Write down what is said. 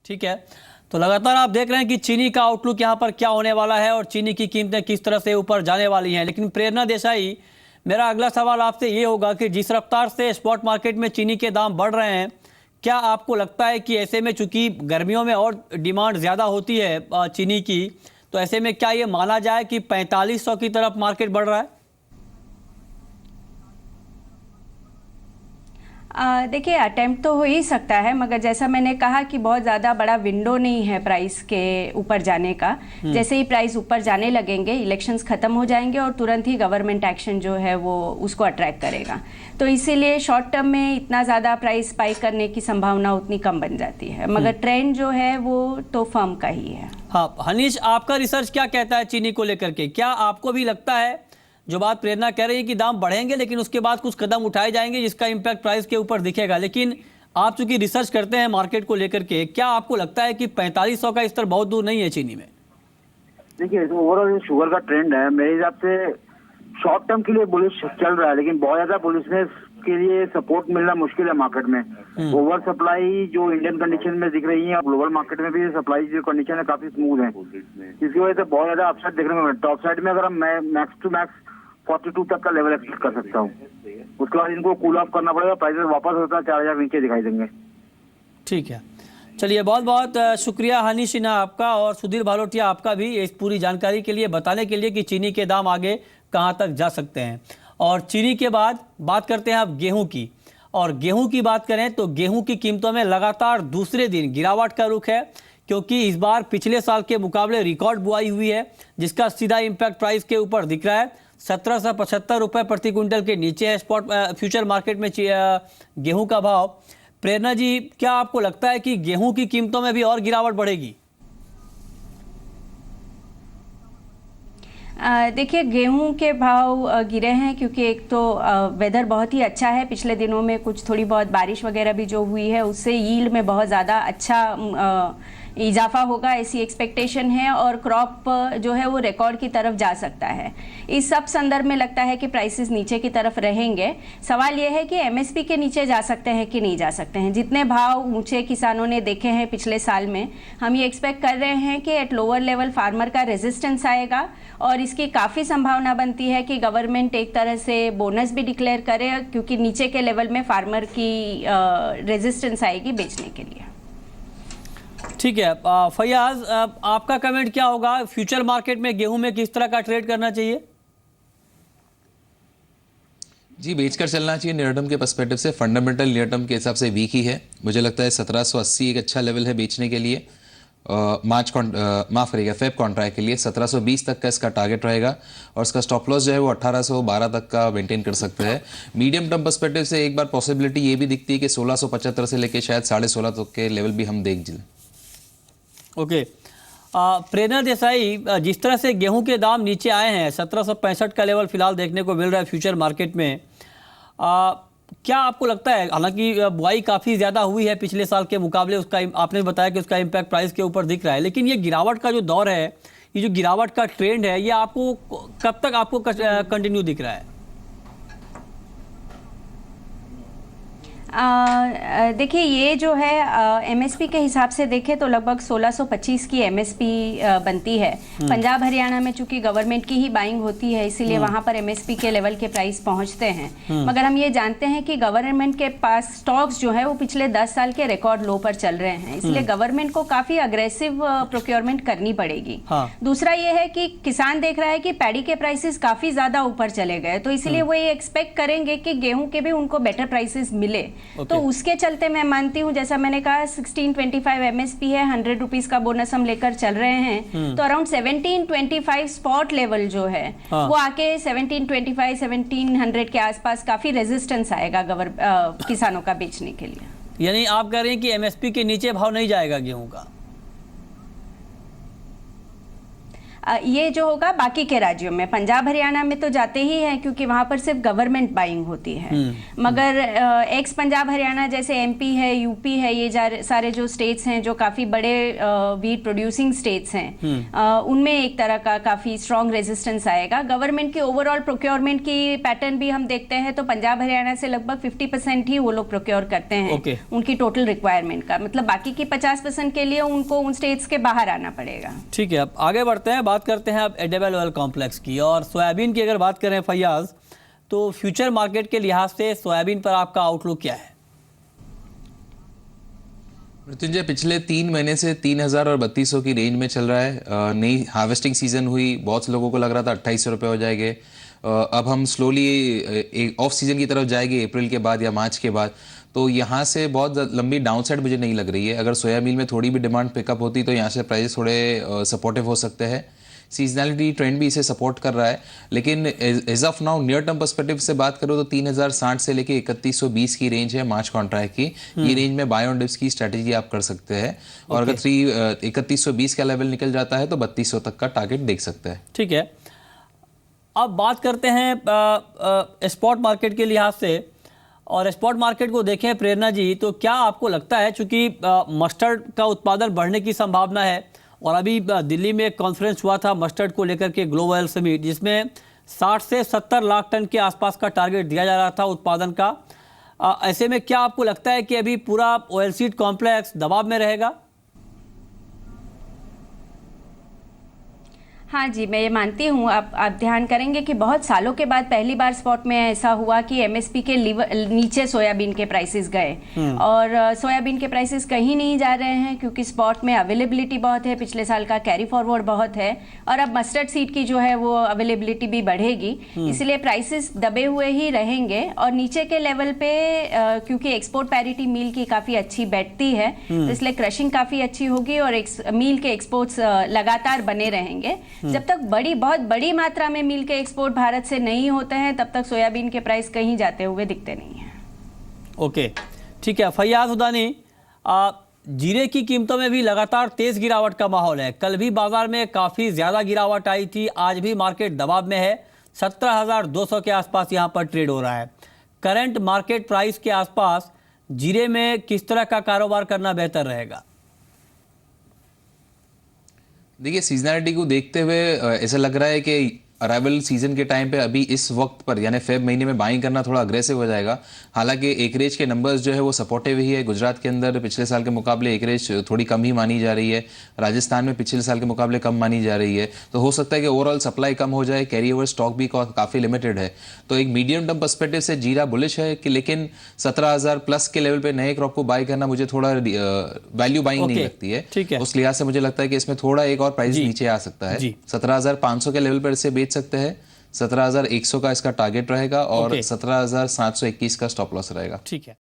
ठीक है, तो लगातार आप देख रहे हैं कि चीनी का आउटलुक यहाँ पर क्या होने वाला है और चीनी की कीमतें किस तरह से ऊपर जाने वाली हैं। लेकिन प्रेरणा देसाई, मेरा अगला सवाल आपसे ये होगा कि जिस रफ्तार से स्पॉट मार्केट में चीनी के दाम बढ़ रहे हैं, क्या आपको लगता है कि ऐसे में चूंकि गर्मियों में और डिमांड ज़्यादा होती है चीनी की, तो ऐसे में क्या ये माना जाए कि 4500 की तरफ मार्केट बढ़ रहा है? देखिए, अटेम्प्ट तो हो ही सकता है, मगर जैसा मैंने कहा कि बहुत ज़्यादा बड़ा विंडो नहीं है प्राइस के ऊपर जाने का। जैसे ही प्राइस ऊपर जाने लगेंगे, इलेक्शंस ख़त्म हो जाएंगे और तुरंत ही गवर्नमेंट एक्शन जो है वो उसको अट्रैक्ट करेगा। तो इसीलिए शॉर्ट टर्म में इतना ज़्यादा प्राइस स्पाइक करने की संभावना उतनी कम बन जाती है, मगर ट्रेंड जो है वो तो फर्म का ही है। हाँ हनीश, आपका रिसर्च क्या कहता है चीनी को लेकर के? क्या आपको भी लगता है जो बात प्रेरणा कह रही है कि दाम बढ़ेंगे लेकिन उसके बाद कुछ कदम उठाए जाएंगे जिसका इम्पैक्ट प्राइस के ऊपर दिखेगा, लेकिन आप चूंकि रिसर्च करते हैं मार्केट को लेकर के, क्या आपको लगता है कि 4500 का स्तर बहुत दूर नहीं है चीनी में? देखिए, ओवरऑल शुगर का ट्रेंड है मेरे हिसाब से शॉर्ट टर्म के लिए बुलिश चल रहा है, लेकिन बहुत ज्यादा बुलिशनेस के लिए सपोर्ट मिलना मुश्किल है मार्केट में। ओवर सप्लाई जो इंडियन कंडीशन में दिख रही है और ग्लोबल मार्केट में भी सप्लाई जो कंडीशन है काफी स्मूथ है, जिसकी वजह से बहुत ज्यादा अपसाइड देखने को मिला। टॉप साइड में अगर हम मैक्स टू मैक्स 42 तक का लेवल एक्सपेक्ट कर सकता हूँ, उसके बाद इनको कूल ऑफ करना पड़ेगा, प्राइसेस वापस होता है 4000 नीचे दिखाई देंगे। ठीक है, चलिए बहुत बहुत शुक्रिया हनीश सिन्हा आपका और सुधीर भालोटिया आपका भी इस पूरी जानकारी के लिए, बताने के लिए कि चीनी के दाम आगे कहाँ तक जा सकते हैं। और चीनी के बाद बात करते हैं अब गेहूं की, और गेहूं की बात करें तो गेहूं की कीमतों में लगातार दूसरे दिन गिरावट का रुख है, क्योंकि इस बार पिछले साल के मुकाबले रिकॉर्ड बुआई हुई है, जिसका सीधा इम्पैक्ट प्राइस के ऊपर दिख रहा है। 1775 रुपये प्रति क्विंटल के नीचे है स्पॉट फ्यूचर मार्केट में गेहूं का भाव। प्रेरणा जी, क्या आपको लगता है कि गेहूं की कीमतों में भी और गिरावट बढ़ेगी? देखिए, गेहूं के भाव गिरे हैं क्योंकि एक तो वेदर बहुत ही अच्छा है। पिछले दिनों में कुछ थोड़ी बहुत बारिश वगैरह भी जो हुई है उससे यील्ड में बहुत ज़्यादा अच्छा इजाफा होगा, ऐसी एक्सपेक्टेशन है, और क्रॉप जो है वो रिकॉर्ड की तरफ जा सकता है। इस सब संदर्भ में लगता है कि प्राइसेस नीचे की तरफ रहेंगे। सवाल यह है कि एमएसपी के नीचे जा सकते हैं कि नहीं जा सकते हैं। जितने भाव ऊंचे किसानों ने देखे हैं पिछले साल में, हम ये एक्सपेक्ट कर रहे हैं कि एट लोअर लेवल फार्मर का रेजिस्टेंस आएगा, और इसकी काफ़ी संभावना बनती है कि गवर्नमेंट एक तरह से बोनस भी डिक्लेयर करे, क्योंकि नीचे के लेवल में फार्मर की रेजिस्टेंस आएगी बेचने के लिए। ठीक है, फैयाज आपका कमेंट क्या होगा? फ्यूचर मार्केट में गेहूं में किस तरह का ट्रेड करना चाहिए? जी, बेचकर चलना चाहिए। नियर टर्म के पर्सपेक्टिव से फंडामेंटल नियर टर्म के हिसाब से वीक ही है। मुझे लगता है 1780 एक अच्छा लेवल है बेचने के लिए। फेब कॉन्ट्रैक्ट के लिए 1720 तक का इसका टारगेट रहेगा, और इसका स्टॉप लॉस जो है वो 1812 तक का मेंटेन कर सकते हैं। मीडियम टर्म पर्सपेक्टिव से एक बार पॉसिबिलिटी ये भी दिखती है कि 1675 से लेके शायद 16.5 तक के लेवल भी हम देख जाए। ओके, प्रेरणा देसाई, जिस तरह से गेहूं के दाम नीचे आए हैं, 1765 का लेवल फिलहाल देखने को मिल रहा है फ्यूचर मार्केट में, क्या आपको लगता है, हालांकि बुआई काफ़ी ज़्यादा हुई है पिछले साल के मुकाबले, उसका आपने बताया कि उसका इम्पैक्ट प्राइस के ऊपर दिख रहा है, लेकिन ये गिरावट का जो दौर है, ये जो गिरावट का ट्रेंड है, ये आपको कब तक आपको कंटिन्यू दिख रहा है? देखिए, ये जो है एमएसपी के हिसाब से देखें तो लगभग 1625 की एमएसपी बनती है। पंजाब हरियाणा में चूंकि गवर्नमेंट की ही बाइंग होती है, इसीलिए वहां पर एमएसपी के लेवल के प्राइस पहुंचते हैं। मगर हम ये जानते हैं कि गवर्नमेंट के पास स्टॉक्स जो है वो पिछले 10 साल के रिकॉर्ड लो पर चल रहे हैं, इसलिए गवर्नमेंट को काफी अग्रेसिव प्रोक्योरमेंट करनी पड़ेगी। दूसरा ये है कि किसान देख रहा है कि पैडी के प्राइसेस काफी ज्यादा ऊपर चले गए, तो इसलिए वो ये एक्सपेक्ट करेंगे कि गेहूं के भी उनको बेटर प्राइसेस मिले। तो उसके चलते मैं मानती हूँ, जैसा मैंने कहा 1625 एमएसपी है, 100 रुपीज का बोनस हम लेकर चल रहे हैं, तो अराउंड 1725 स्पॉट लेवल जो है वो आके 1725 1700 के आसपास काफी रेजिस्टेंस आएगा किसानों का बेचने के लिए। यानी आप कह रहे हैं कि एमएसपी के नीचे भाव नहीं जाएगा गेहूं का? ये जो होगा बाकी के राज्यों में, पंजाब हरियाणा में तो जाते ही हैं क्योंकि वहां पर सिर्फ गवर्नमेंट बाइंग होती है। मगर एक्स पंजाब हरियाणा जैसे एमपी है, यूपी है, ये सारे जो स्टेट्स हैं जो काफी बड़े वीट प्रोड्यूसिंग स्टेट्स हैं, उनमें एक तरह का काफी स्ट्रॉन्ग रेजिस्टेंस आएगा। गवर्नमेंट की ओवरऑल प्रोक्योरमेंट की पैटर्न भी हम देखते हैं तो पंजाब हरियाणा से लगभग 50% ही वो लोग प्रोक्योर करते हैं उनकी टोटल रिक्वायरमेंट का, मतलब बाकी की 50% के लिए उनको उन स्टेट्स के बाहर आना पड़ेगा। ठीक है, अब आगे बढ़ते हैं, बात करते हैं अब एडिबल ऑयल कॉम्प्लेक्स की। और सोयाबीन की अगर बात करें फैयाज, तो फ्यूचर मार्केट के लिहाज से सोयाबीन पर आपका आउटलुक क्या है? मृत्युंजय, पिछले 3 महीने से 3000 और 3200 की रेंज में चल रहा है। नई हार्वेस्टिंग सीजन हुई, बहुत से लोगों को लग रहा था 2800 रुपये हो जाएंगे। अब हम स्लोली एक ऑफ सीजन की तरफ जाएंगे अप्रैल के बाद या मार्च के बाद, तो यहाँ से बहुत लंबी डाउनसाइड मुझे नहीं लग रही है। अगर सोयाबीन में थोड़ी भी डिमांड पिकअप होती तो यहाँ से प्राइस थोड़े सपोर्टिव हो सकते हैं। सीजनैलिटी ट्रेंड भी इसे सपोर्ट कर रहा है, लेकिन as of now near term perspective से बात करो तो 3060 से लेके 3120 की रेंज है मार्च कॉन्ट्रैक्ट की। ये रेंज में बाय ऑन डिप्स की स्ट्रेटेजी आप कर सकते हैं। और अगर 3120 का लेवल निकल जाता है तो 3200 तक का टारगेट देख सकते हैं। ठीक है, अब बात करते हैं स्पॉट मार्केट के लिहाज से। और स्पॉट मार्केट को देखें प्रेरणा जी, तो क्या आपको लगता है, चूंकि मस्टर्ड का उत्पादन बढ़ने की संभावना है और अभी दिल्ली में एक कॉन्फ्रेंस हुआ था मस्टर्ड को लेकर के, ग्लोबल समिट, जिसमें 60 से 70 लाख टन के आसपास का टारगेट दिया जा रहा था उत्पादन का, ऐसे में क्या आपको लगता है कि अभी पूरा ऑयलसीड कॉम्प्लेक्स दबाव में रहेगा? हाँ जी, मैं ये मानती हूँ। आप ध्यान करेंगे कि बहुत सालों के बाद पहली बार स्पॉट में ऐसा हुआ कि एमएसपी के नीचे सोयाबीन के प्राइसेस गए और सोयाबीन के प्राइसेस कहीं नहीं जा रहे हैं क्योंकि स्पॉट में अवेलेबिलिटी बहुत है, पिछले साल का कैरी फॉरवर्ड बहुत है और अब मस्टर्ड सीड की जो है वो अवेलेबिलिटी भी बढ़ेगी, इसलिए प्राइसेस दबे हुए ही रहेंगे। और नीचे के लेवल पे क्योंकि एक्सपोर्ट पैरिटी मील की काफ़ी अच्छी बैठती है, तो इसलिए क्रशिंग काफ़ी अच्छी होगी और मील के एक्सपोर्ट्स लगातार बने रहेंगे। जब तक बहुत बड़ी मात्रा में मील के एक्सपोर्ट भारत से नहीं होते हैं तब तक सोयाबीन के प्राइस कहीं जाते हुए दिखते नहीं हैं। ओके, ठीक है। फैयाज हुदानी, जीरे की कीमतों में भी लगातार तेज गिरावट का माहौल है। कल भी बाजार में काफ़ी ज़्यादा गिरावट आई थी, आज भी मार्केट दबाव में है। 17,200 के आसपास यहाँ पर ट्रेड हो रहा है। करंट मार्केट प्राइस के आसपास जीरे में किस तरह का कारोबार करना बेहतर रहेगा? देखिए, सीजनैलिटी को देखते हुए ऐसा लग रहा है कि अराइवल सीजन के टाइम पे अभी इस वक्त पर यानी फेब महीने में बाइंग करना थोड़ा अग्रेसिव हो जाएगा। हालांकि एकरेज के नंबर्स जो है वो सपोर्टिव ही है। गुजरात के अंदर पिछले साल के मुकाबले एकरेज थोड़ी कम ही मानी जा रही है, राजस्थान में पिछले साल के मुकाबले कम मानी जा रही है, तो हो सकता है कि ओवरऑल सप्लाई कम हो जाए, कैरी ओवर स्टॉक भी काफ़ी लिमिटेड है। तो एक मीडियम टर्म पर्सपेक्टिव से जीरा बुलिश है कि, लेकिन 17,000 प्लस के लेवल पे नए क्रॉप को बाई करना मुझे थोड़ा वैल्यू बाइंग नहीं लगती है। उस लिहाज से मुझे लगता है कि इसमें थोड़ा एक और प्राइस नीचे आ सकता है। 17,500 के लेवल पर इसे बेच सकते हैं। 17,100 का इसका टारगेट रहेगा और 17,721 का स्टॉप लॉस रहेगा। ठीक है।